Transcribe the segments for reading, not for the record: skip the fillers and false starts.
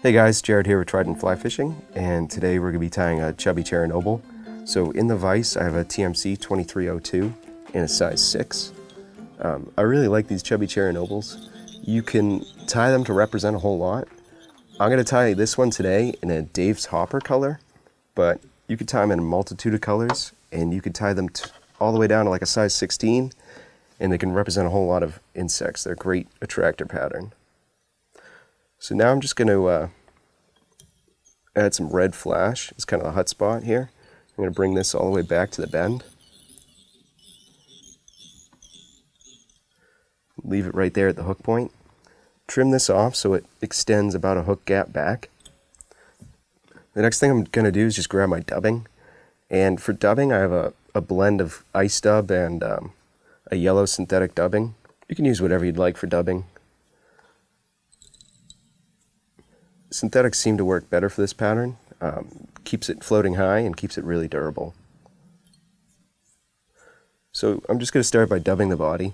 Hey guys, Jared here with Trident Fly Fishing, and today we're going to be tying a Chubby Chernobyl. So in the vise I have a TMC 2302 in a size 6. I really like these Chubby Chernobyls. You can tie them to represent a whole lot. I'm going to tie this one today in a Dave's Hopper color, but you could tie them in a multitude of colors, and you could tie them all the way down to like a size 16, and they can represent a whole lot of insects. They're a great attractor pattern. So now I'm just going to add some red flash. It's kind of the hot spot here. I'm going to bring this all the way back to the bend. Leave it right there at the hook point. Trim this off so it extends about a hook gap back. The next thing I'm going to do is just grab my dubbing. And for dubbing I have a blend of ice dub and a yellow synthetic dubbing. You can use whatever you'd like for dubbing. Synthetics seem to work better for this pattern. Keeps it floating high and keeps it really durable. So I'm just going to start by dubbing the body.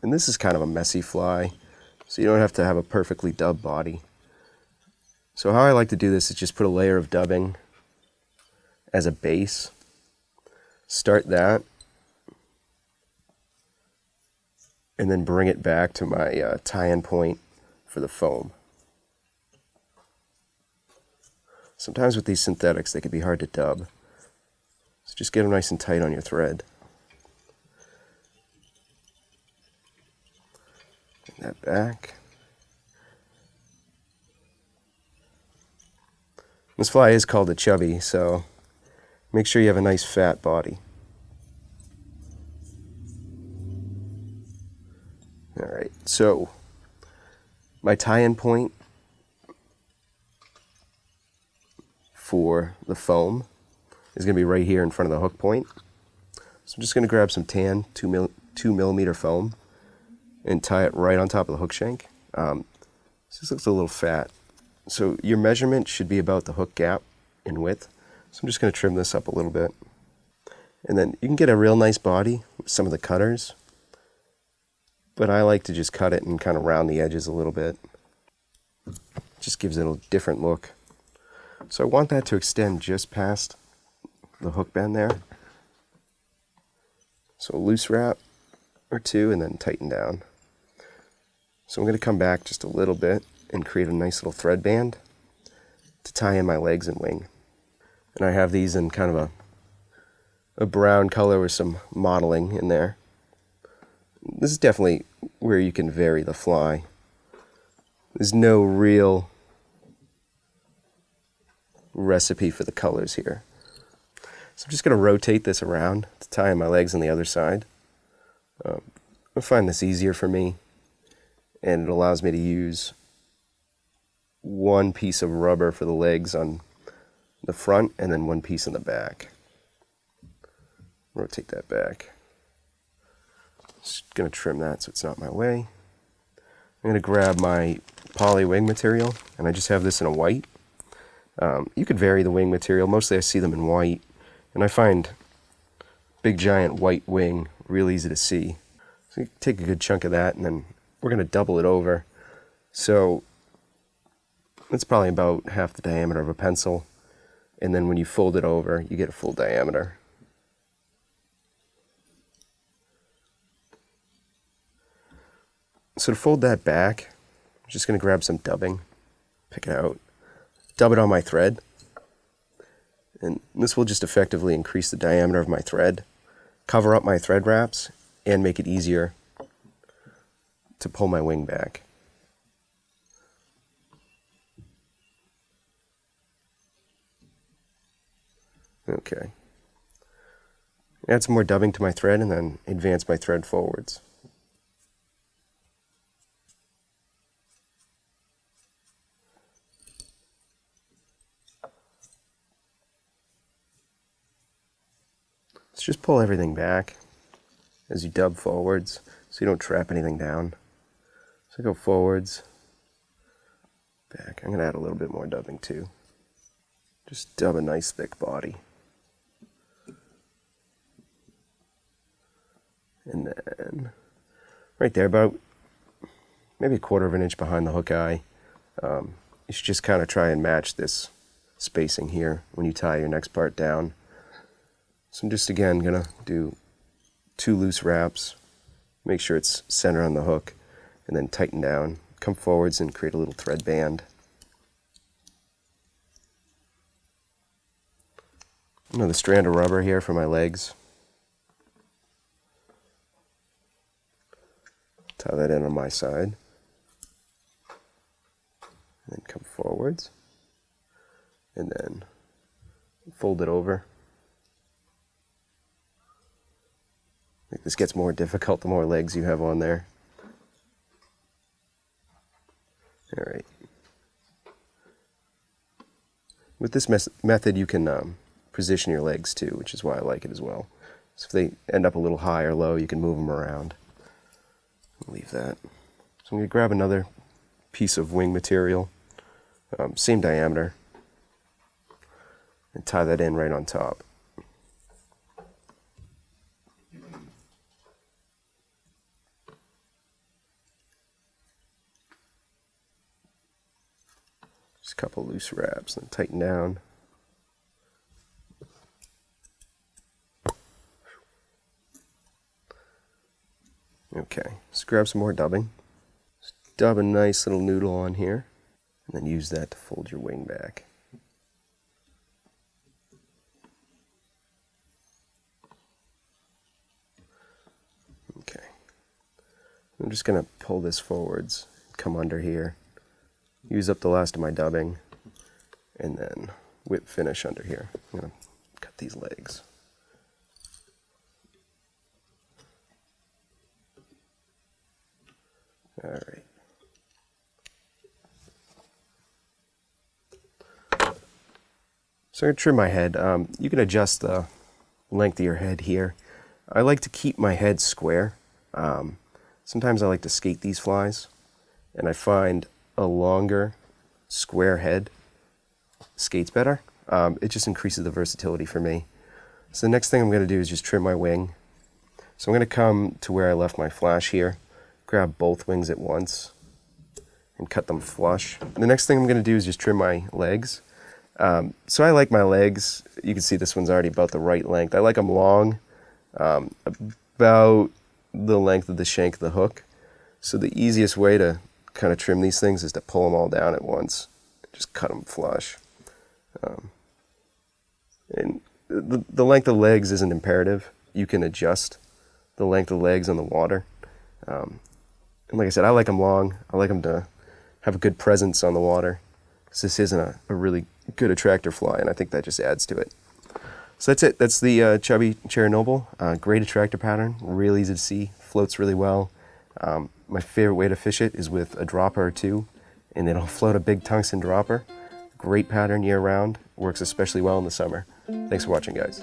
And this is kind of a messy fly, so you don't have to have a perfectly dubbed body. So how I like to do this is just put a layer of dubbing as a base. Start that. And then bring it back to my tie-in point for the foam. Sometimes with these synthetics they can be hard to dub, so just get them nice and tight on your thread. Bring that back. This fly is called a chubby, so make sure you have a nice fat body. Alright, so my tie-in point for the foam is going to be right here in front of the hook point. So I'm just going to grab some tan 2mm foam and tie it right on top of the hook shank. This looks a little fat. So your measurement should be about the hook gap in width. So I'm just going to trim this up a little bit. And then you can get a real nice body with some of the cutters, but I like to just cut it and kind of round the edges a little bit. Just gives it a different look. So I want that to extend just past the hook bend there. So a loose wrap or two and then tighten down. So I'm going to come back just a little bit and create a nice little thread band to tie in my legs and wing. And I have these in kind of a brown color with some mottling in there. This is definitely where you can vary the fly. There's no real recipe for the colors here. So I'm just going to rotate this around to tie in my legs on the other side. I find this easier for me, and it allows me to use one piece of rubber for the legs on the front and then one piece on the back. Rotate that back. Just going to trim that so it's not in my way. I'm going to grab my poly wing material, and I just have this in a white. You could vary the wing material. Mostly I see them in white, and I find big giant white wing real easy to see. So you take a good chunk of that, and then we're going to double it over. So it's probably about half the diameter of a pencil, and then when you fold it over you get a full diameter. So to fold that back, I'm just going to grab some dubbing, pick it out, dub it on my thread, and this will just effectively increase the diameter of my thread, cover up my thread wraps, and make it easier to pull my wing back. Okay. Add some more dubbing to my thread and then advance my thread forwards. Let's just pull everything back as you dub forwards so you don't trap anything down. So go forwards, back. I'm going to add a little bit more dubbing too. Just dub a nice thick body. And then right there, about maybe 1/4 of an inch behind the hook eye, You should just kind of try and match this spacing here when you tie your next part down. So I'm just again gonna do 2 loose wraps, make sure it's centered on the hook, and then tighten down, come forwards and create a little thread band. Another strand of rubber here for my legs. Tie that in on my side. And then come forwards. And then fold it over. I think this gets more difficult the more legs you have on there. Alright. With this method you can position your legs too, which is why I like it as well. So if they end up a little high or low, you can move them around. Leave that. So I'm going to grab another piece of wing material, same diameter, and tie that in right on top. Just a couple loose wraps, and tighten down. Okay, let's grab some more dubbing. Just dub a nice little noodle on here, and then use that to fold your wing back. Okay, I'm just going to pull this forwards, come under here, use up the last of my dubbing, and then whip finish under here. I'm going to cut these legs. Alright. So I'm going to trim my head. You can adjust the length of your head here. I like to keep my head square. Sometimes I like to skate these flies, and I find a longer square head skates better. It just increases the versatility for me. So the next thing I'm going to do is just trim my wing. So I'm going to come to where I left my flash here, grab both wings at once, and cut them flush. And the next thing I'm going to do is just trim my legs. So I like my legs, you can see this one's already about the right length. I like them long, about the length of the shank of the hook. So the easiest way to kind of trim these things is to pull them all down at once. Just cut them flush. And the length of legs isn't imperative. You can adjust the length of legs on the water. And like I said, I like them long. I like them to have a good presence on the water, because this isn't a really good attractor fly, and I think that just adds to it. So that's it. That's the Chubby Chernobyl. Great attractor pattern, real easy to see, floats really well. My favorite way to fish it is with a dropper or two, and then I'll float a big tungsten dropper. Great pattern year round, works especially well in the summer. Thanks for watching, guys.